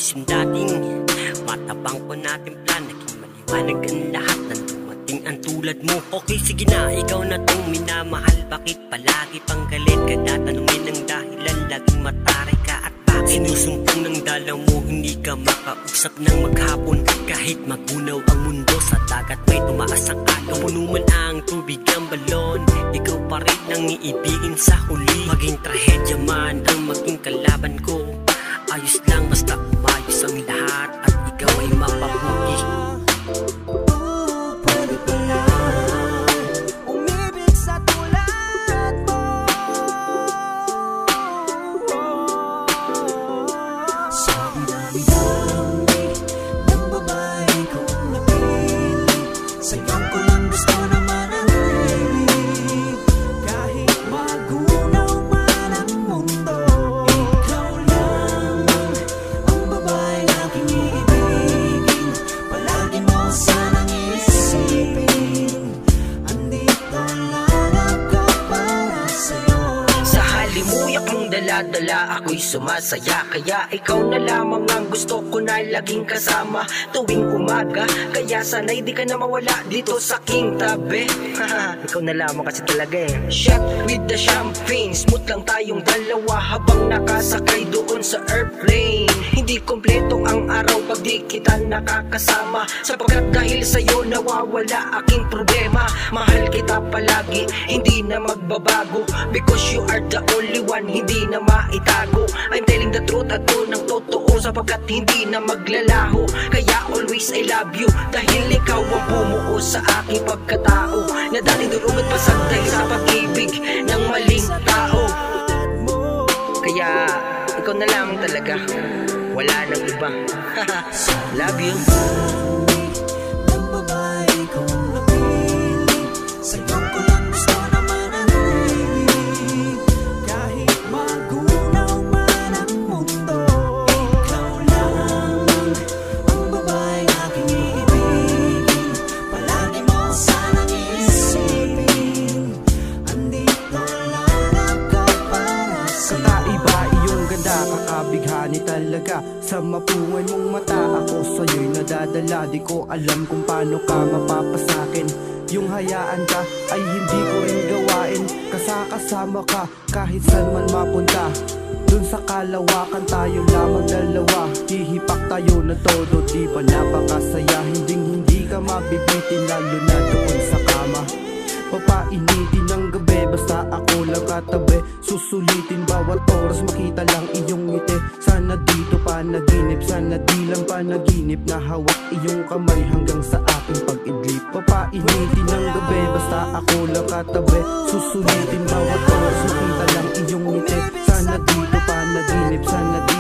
Ayos yung dating matabang ko natin plan. Naging maliwanag ang lahat ng dumating ang tulad mo. Okay, sige na, ikaw na tong minamahal. Bakit palagi pang galit ka? Tatanungin ng dahilan, laging mataray ka at bakit sinusumpong ng dalaw mo? Hindi ka makausap ng maghapon. Kahit magunaw ang mundo, sa dagat may tumaas ang agaw. Puno man ang tubig ang balon, ikaw pa rin ang iibigin sa huli. Maging trahedya man ang maging kalaban ko, ayos lang basta umayos ang lahat at ikaw ay mapabuti. Pwede pala umibig sa tulad mo. Sa dinami-dami ng babae kong napili, sa'yo ko lang gusto na manatili. Kahit magunaw man ang mundo, ikaw lang ang babae na aking iibigin. Palagi mo sanang isipin, andito lang ako para sa'yo. Sa halimuyak mong dala-dala, ako'y sumasaya. Kaya ikaw na lamang ang gusto ko na laging kasama tuwing umaga. Kaya sana'y di ka na mawala dito sa aking tabi. Ikaw na lamang kasi talaga eh. Shot with the champagne, smooth lang tayong dalawa habang nakasakay doon sa airplane. Hindi kompleto ang araw pag di kita nakakasama, sapagkat dahil sa'yo nawawala aking problema. Mahal kita palagi, hindi na magbabago, because you are the only one, hindi na maitago. I'm telling the truth at to ng totoo, sapagkat hindi na maglalaho. Kaya always I love you, dahil ikaw ang bumuo sa aking pagkatao, na dating durugod pasag dahil sa pag-ibig ng maling tao. Kaya ikaw na lang talaga, wala nang iba. Love you. Ng babae kong napili, sa'yo ko lang gusto na manatili. Kahit magunaw man ang mundo, ikaw lang ang babae na aking iibigin. Palagi mo sanang isipin, andito lang ako para sa'yo. Kakaiba iyong ganda, kakabighani talaga. Sa mapungan mong mata, ako sa'yo'y nadadala. Di ko alam kung paano ka mapapasakin. Yung hayaan ka ay hindi ko rin gawain. Kasama ka kahit saan man mapunta. Dun sa kalawakan tayo lamang dalawa. Hihipak tayo na todo, di ba napakasaya? Hindi ka mabibitin, lalo na doon sa kama. Papainitin ng gabi, basta ako lang katabi. Susulitin bawat oras, makita lang iyong ngiti. Sana dito panaginip, sana di lang panaginip. Na hawak iyong kamay hanggang sa aking pag-idlip. Papainitin ng gabi, basta ako lang katabi. Susulitin bawat oras, makita lang iyong ngiti. Sana dito panaginip, sana di